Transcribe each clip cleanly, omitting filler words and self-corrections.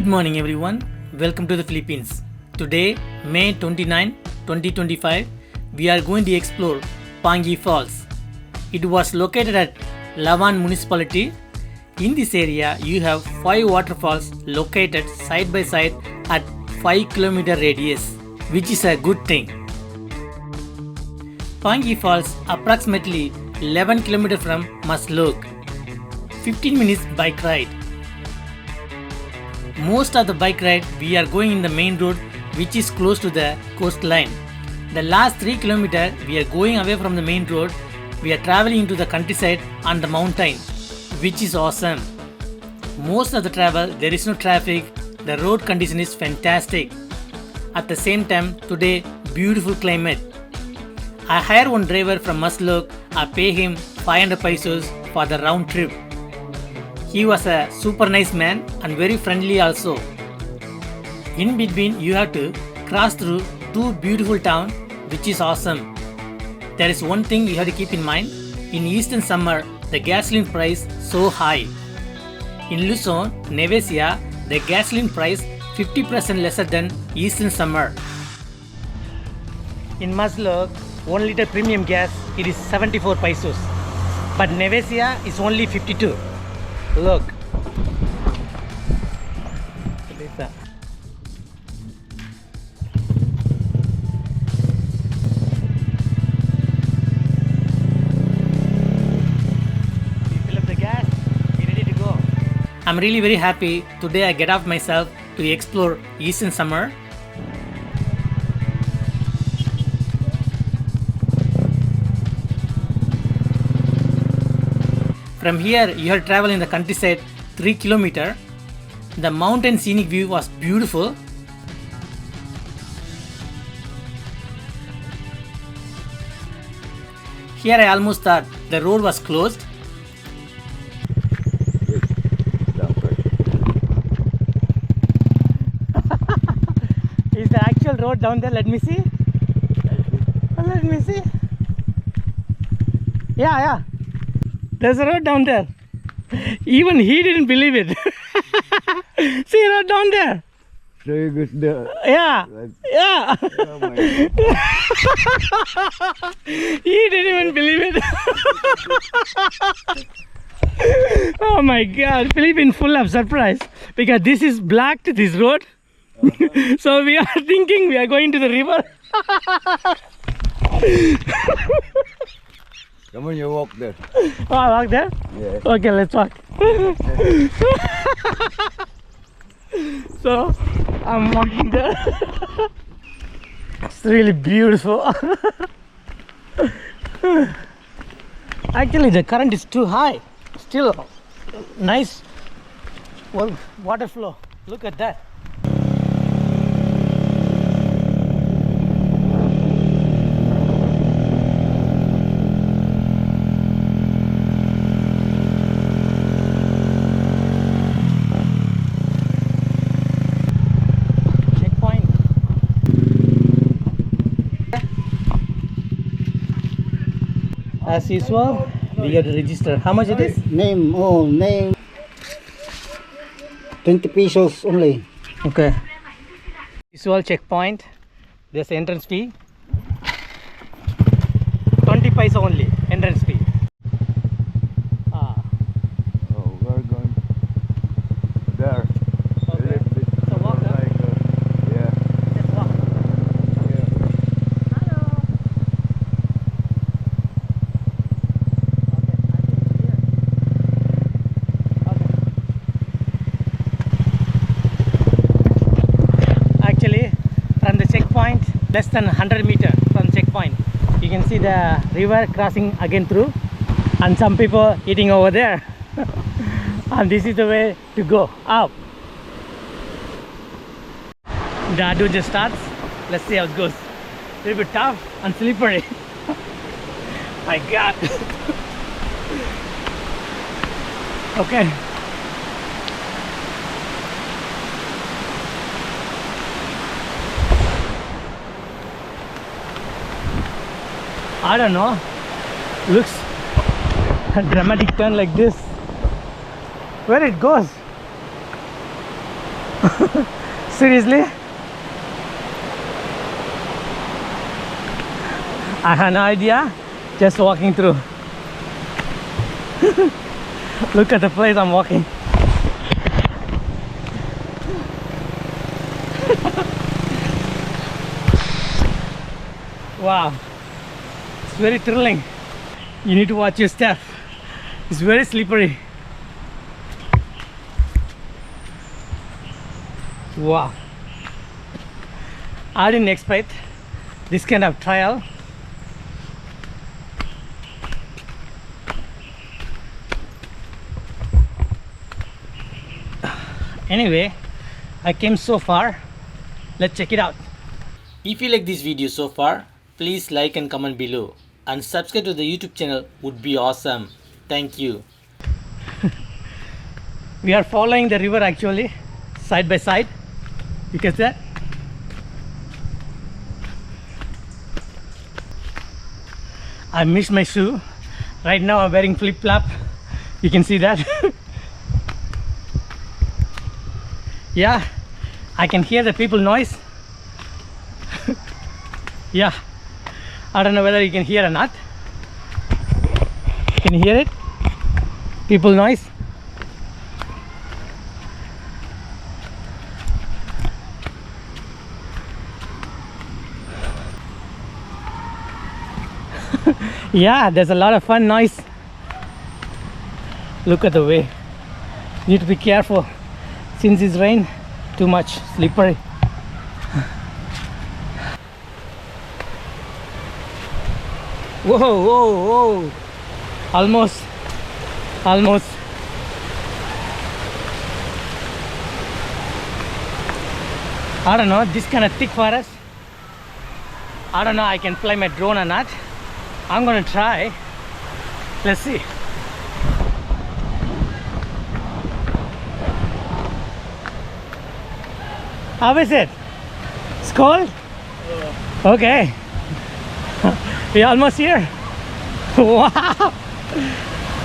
morning everyone. Welcome to the Philippines. Today, May 29, 2025, we are going to explore Pangi Falls. It was located at Lawaan municipality. In this area, you have 5 waterfalls located side by side at 5 km radius, which is a good thing. Pangi Falls approximately 11 km from Maslok. 15 minutes bike ride. Most of the bike ride we are going in the main road which is close to the coastline. The last 3 km we are going away from the main road. We are traveling into the countryside on the mountain, which is awesome. Most of the travel there is no traffic. The road condition is fantastic. At the same time today beautiful climate. I hire one driver from Maslok. I pay him 500 pesos for the round trip. He was a super nice man and very friendly also. In between you have to cross through 2 beautiful towns, which is awesome. There is one thing you have to keep in mind. In eastern summer the gasoline price so high. In Luzon, Nevesia, the gasoline price 50% lesser than eastern summer. In Maslok, 1 liter premium gas it is 74 pesos, but Nevesia is only 52. Look. Lisa. We fill up the gas, we're ready to go. I'm really very happy today I get off myself to explore eastern summer. From here you have to travel in the countryside 3 km. The mountain scenic view was beautiful. Here I almost thought the road was closed. Is the actual road down there? Let me see. Let me see. Yeah. There's a road down there. Even he didn't believe it. See a road down there. Very good there. Yeah. Oh my God. He didn't even believe it. Oh my God. Philippine full of surprise because this is blocked, this road. So we are thinking we are going to the river. Come on, you walk there. Oh, I walk there? Yeah. Okay, let's walk. So, I'm walking there. It's really beautiful. Actually, the current is too high. Still, nice water flow. Look at that. As usual, we have to register. How much it is? Name. 20 pesos only. Okay. Usual checkpoint. There's entrance fee. 20 paisa only. Entrance fee. Oh, we're going there. Okay. So walk up. Yeah. Just walk. Actually, from the checkpoint, less than 100 meters from checkpoint, you can see the river crossing again through, and some people eating over there. And this is the way to go up. The adventure starts. Let's see how it goes. A little bit tough and slippery. My God. Okay. I don't know. Looks a dramatic turn like this. Where it goes? Seriously? I had no idea. Just walking through. Look at the place I'm walking. Wow. It's very thrilling. You need to watch your step. It's very slippery. Wow. I didn't expect this kind of trial. Anyway, I came so far. Let's check it out. If you like this video so far, please like and comment below. And subscribe to the YouTube channel would be awesome. Thank you. We are following the river actually, side by side. You catch that? I missed my shoe. Right now I'm wearing flip-flop. You can see that. Yeah, I can hear the people noise. Yeah, I don't know whether you can hear or not. Can you hear it? People noise. Yeah, there's a lot of fun noise. Look at the way. Need to be careful since it's rain. Too much slippery. Whoa, whoa, whoa. Almost. I don't know, this kind of thick forest. I don't know I can fly my drone or not. I'm gonna try. Let's see. How is it? It's cold? Okay. We're almost here. Wow.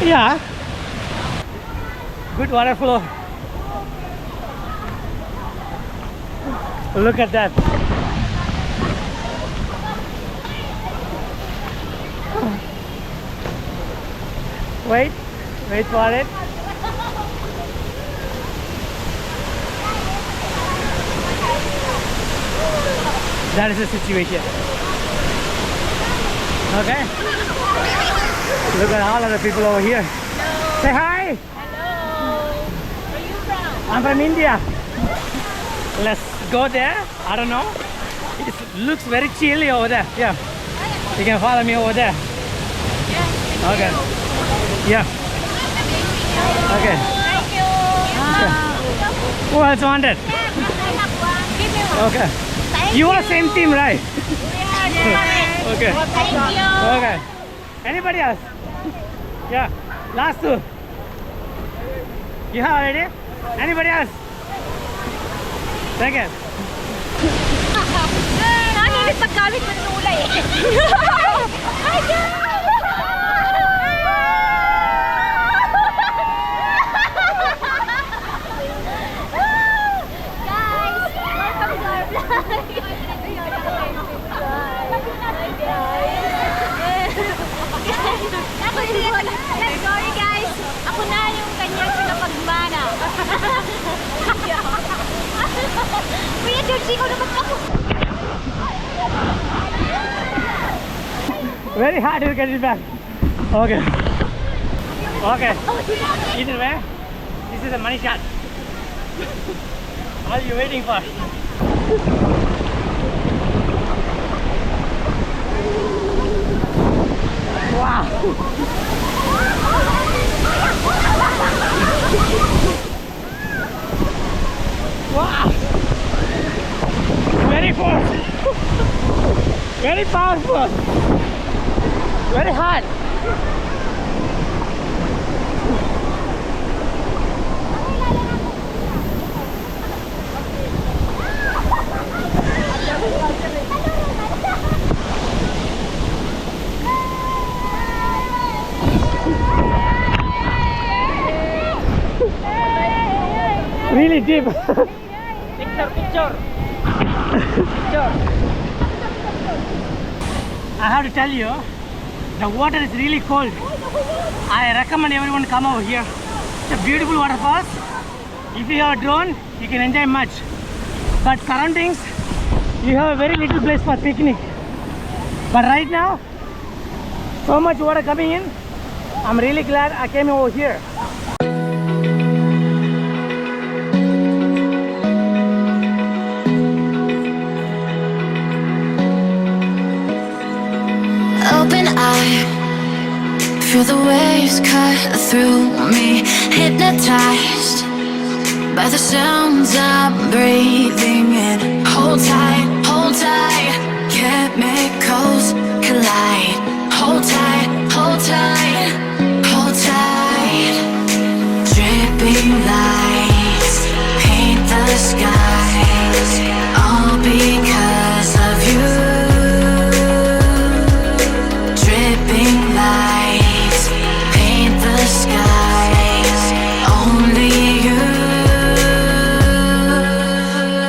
Yeah. Good water flow. Look at that. Wait for it. That is the situation. Okay. Look at all of the people over here. Hello. Say hi. Hello. Where are you from? I'm from India. Let's go there. I don't know. It looks very chilly over there. Yeah. You can follow me over there. Yeah. Okay. Yeah. Okay. Thank you. Who else wanted? Okay. You are same team, right? Okay. Thank you. Okay. Anybody else? Yeah. Last two. You have already? Anybody else? Second. Nanilit pagkamit ng tulay eh. Guys, welcome to our vlog. Sorry guys, ako na yung kanyang pinapagmana. Kuya George, ikaw naman ako. Very hard to get it back. Okay. Okay. Either way, this is a money shot. What are you waiting for? Wow. Wow. Very fast. Very powerful. Very hard. Really deep. I have to tell you, the water is really cold. I recommend everyone come over here. It's a beautiful waterfall. If you have a drone, you can enjoy much. But surroundings, you have a very little place for picnic. But right now, so much water coming in. I'm really glad I came over here. Open eye, feel the waves cut through me, hypnotized by the sounds I'm breathing in. Hold tight, chemicals collide. Hold tight, hold tight, hold tight. Dripping lights paint the skies, all because of you. Lights paint the skies. Only you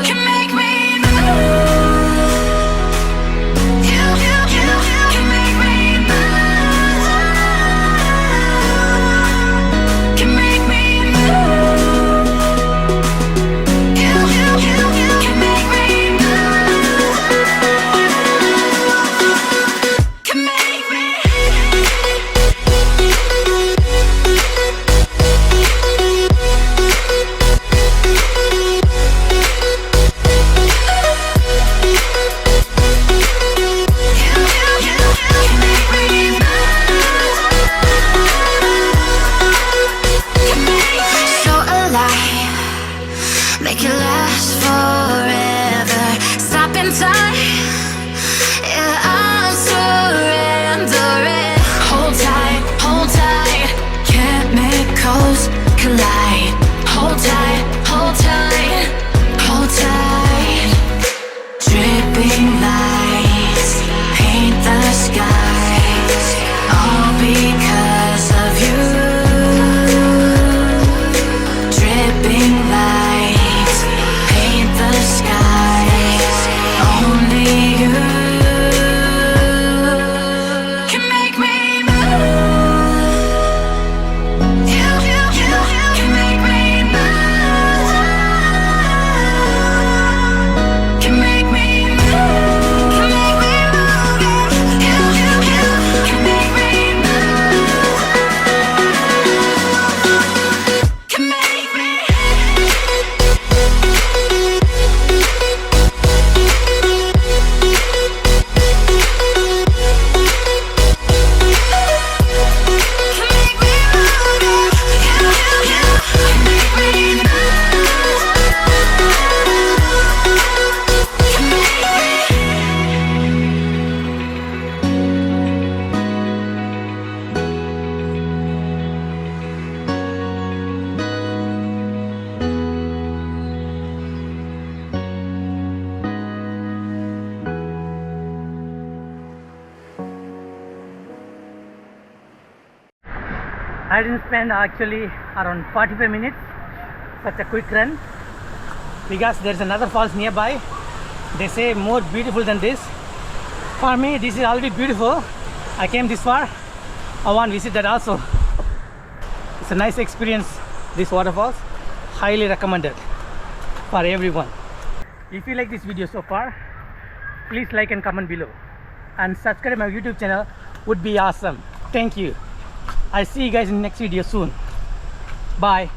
can make me move. You can make me move. Can make me move. You can make me move. Can make me. Make it last forever. Stop in time. Yeah, I'm surrendering. Hold tight. Chemicals collide. Hold tight, hold tight, hold tight. Dripping lights paint the skies, all because of you. Dripping lights paint the skies. Only you can make me move. You can make me move. Can make me move. Can make me move. You can make me move. Can make me. I didn't spend actually around 45 minutes, such a quick run, because there's another falls nearby. They say more beautiful than this. For me, this is already beautiful. I came this far. I want to visit that also. It's a nice experience, this waterfalls. Highly recommended for everyone. If you like this video so far, please like and comment below. And subscribe my YouTube channel would be awesome. Thank you. I'll see you guys in the next video soon. Bye.